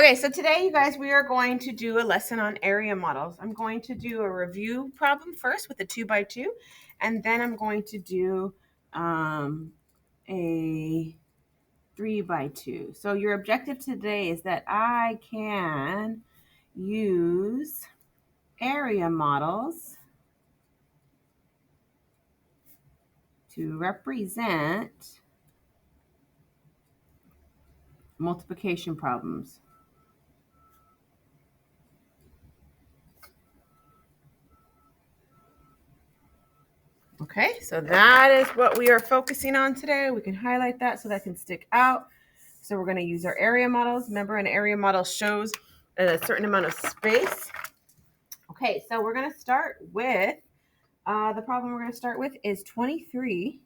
Okay, so today, you guys, we are going to do a lesson on area models. I'm going to do a review problem first with a 2x2, and then I'm going to do a 3x2. So your objective today is that I can use area models to represent multiplication problems. Okay, so that is what we are focusing on today. We can highlight that so that can stick out. So we're going to use our area models. Remember, an area model shows a certain amount of space. Okay, so we're going to start with, the problem we're going to start with is 23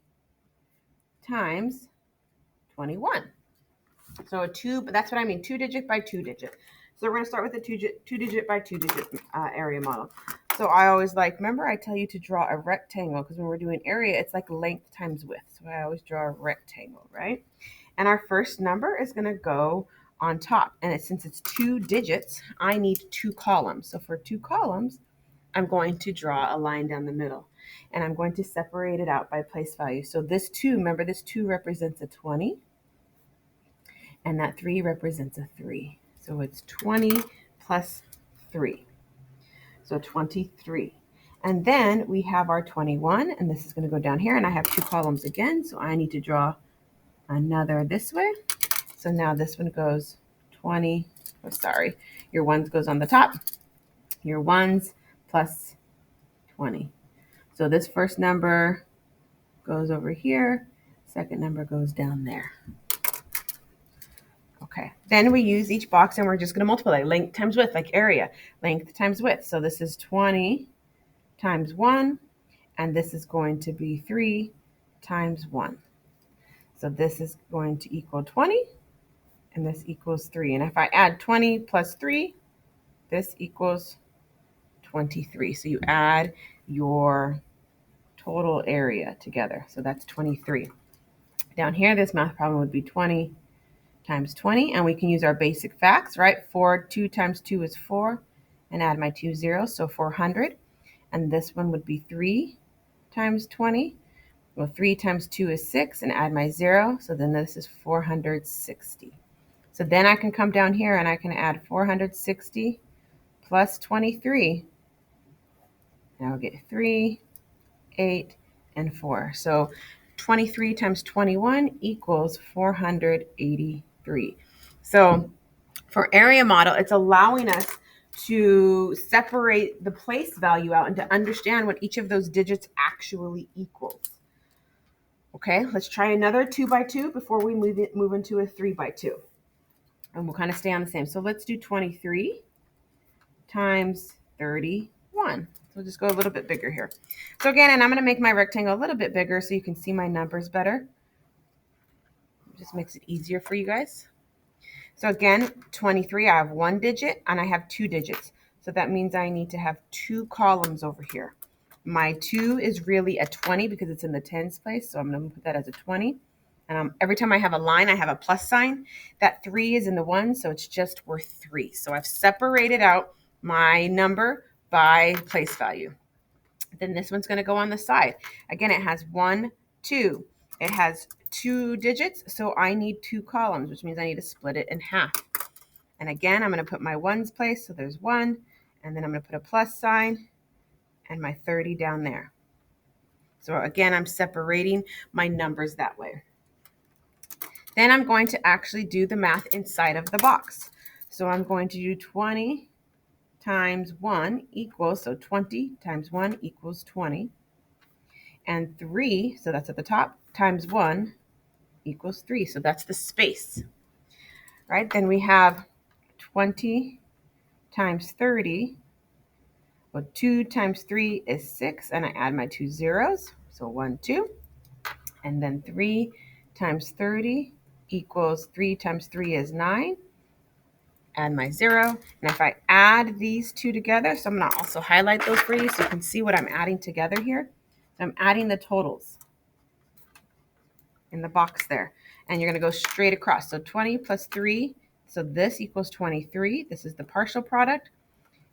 times 21. So that's what I mean, 2-digit by 2-digit. So we're going to start with a 2-digit by 2-digit area model. So I always remember I tell you to draw a rectangle because when we're doing area, it's like length times width. So I always draw a rectangle, right? And our first number is going to go on top. And since it's 2 digits, I need 2 columns. So for 2 columns, I'm going to draw a line down the middle. And I'm going to separate it out by place value. So this 2, remember this 2 represents a 20. And that 3 represents a 3. So it's 20 plus 3. So 23. And then we have our 21, and this is going to go down here, and I have 2 columns again, so I need to draw another this way. So now this one goes 20, your ones goes on the top, your ones plus 20. So this first number goes over here, second number goes down there. Okay, then we use each box and we're just going to multiply length times width, like area, length times width. So this is 20 times 1, and this is going to be 3 times 1. So this is going to equal 20, and this equals 3. And if I add 20 plus 3, this equals 23. So you add your total area together. So that's 23. Down here, this math problem would be 20 times 20, and we can use our basic facts, right? 2 times 2 is 4, and add my 2 zeros, so 400. And this one would be 3 times 20. Well, 3 times 2 is 6, and add my 0, so then this is 460. So then I can come down here and I can add 460 plus 23, and I'll get 3, 8, and 4. So 23 times 21 equals 483. So for area model, it's allowing us to separate the place value out and to understand what each of those digits actually equals. Okay, let's try another 2x2 before we move into a 3x2. And we'll kind of stay on the same. So let's do 23 times 31. So we'll just go a little bit bigger here. So again, and I'm going to make my rectangle a little bit bigger so you can see my numbers better. It just makes it easier for you guys. So again, 23, I have 1 digit and I have 2 digits. So that means I need to have 2 columns over here. My 2 is really a 20 because it's in the tens place. So I'm going to put that as a 20. And every time I have a line, I have a plus sign. That 3 is in the 1, so it's just worth 3. So I've separated out my number by place value. Then this one's going to go on the side. Again, it has 1, 2. It has 2 digits, so I need 2 columns, which means I need to split it in half. And again, I'm going to put my ones place, so there's 1, and then I'm going to put a plus sign and my 30 down there. So again, I'm separating my numbers that way. Then I'm going to actually do the math inside of the box. So I'm going to do 20 times 1 equals, so 20 times 1 equals 20. And 3, so that's at the top, times 1 equals 3. So that's the space, right? Then we have 20 times 30. Well, 2 times 3 is 6, and I add my 2 zeros. So 1, 2. And then 3 times 30 equals 3 times 3 is 9. Add my 0. And if I add these two together, so I'm going to also highlight those for you so you can see what I'm adding together here. So I'm adding the totals in the box there. And you're going to go straight across. So 20 plus 3 So this equals 23. This is the partial product.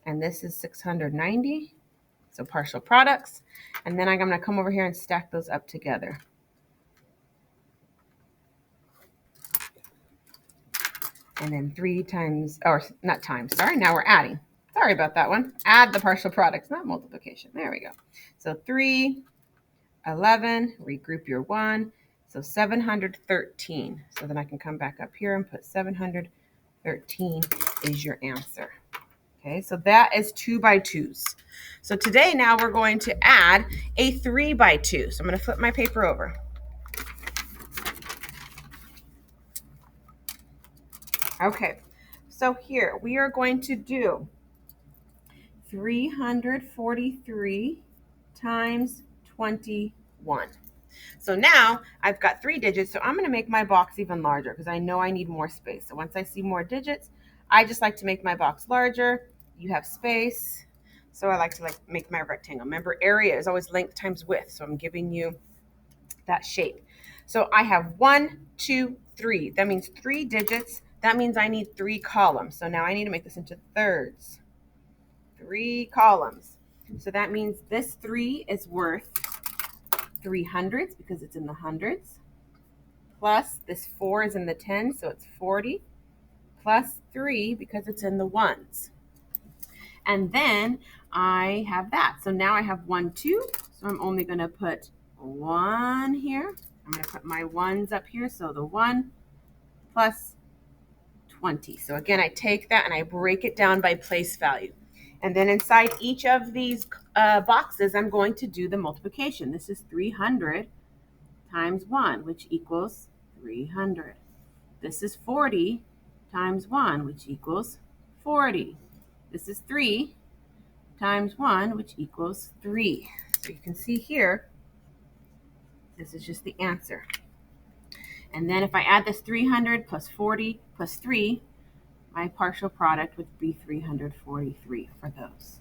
And this is 690. So partial products. And then I'm going to come over here and stack those up together. And then 3 times, or not times, sorry, now we're adding. Sorry about that one. Add the partial products, not multiplication. There we go. So 3, 11, regroup your 1. So 713. So then I can come back up here and put 713 is your answer. Okay, so that is 2 by 2s. So today now we're going to add a 3 by 2. So I'm going to flip my paper over. Okay, so here we are going to do 343 times 21. So now I've got 3 digits, so I'm going to make my box even larger because I know I need more space. So once I see more digits, I just like to make my box larger. You have space, so I like to make my rectangle. Remember, area is always length times width, so I'm giving you that shape. So I have 1, 2, 3. That means 3 digits. That means I need 3 columns. So now I need to make this into thirds. 3 columns. So that means this 3 is worth 3 hundredths because it's in the hundreds. Plus this 4 is in the tens, so it's 40. Plus 3 because it's in the ones. And then I have that. So now I have 1, 2. So I'm only going to put 1 here. I'm going to put my ones up here. So the 1 plus 20. So again, I take that and I break it down by place value. And then inside each of these boxes, I'm going to do the multiplication. This is 300 times 1, which equals 300. This is 40 times 1, which equals 40. This is 3 times 1, which equals 3. So you can see here, this is just the answer. And then if I add this 300 plus 40 plus 3, my partial product would be 343 for those.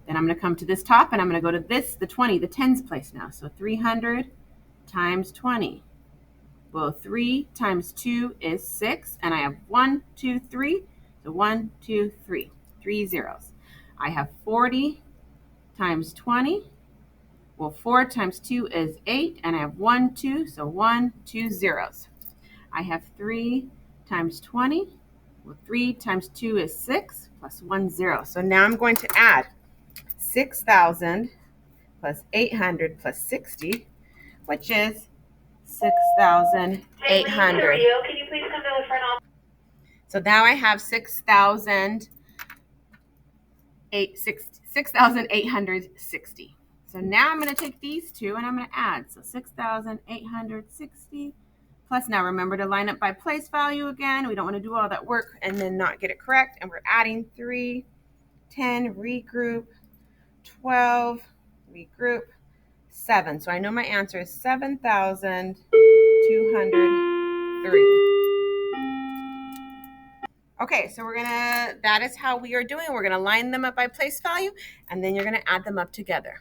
Then I'm going to come to this top and I'm going to go to this, the 20, the tens place now. So 300 times 20. Well, 3 times 2 is 6, and I have 1, 2, 3. So 1, 2, 3, 3 zeros. I have 40 times 20. Well, 4 times 2 is 8, and I have 1, 2, so 1, 2 zeros. I have 3 times 20. Well, 3 times 2 is 6, plus 1 0. So now I'm going to add 6,000 plus 800 plus 60, which is 6,800. Can you please come to the front office? So now I have 6,860. So now I'm going to take these two and I'm going to add. So 6,860 plus, now remember to line up by place value again. We don't want to do all that work and then not get it correct. And we're adding 3, 10, regroup, 12, regroup, 7. So I know my answer is 7,203. Okay, so that is how we are doing. We're gonna line them up by place value, and then you're gonna add them up together.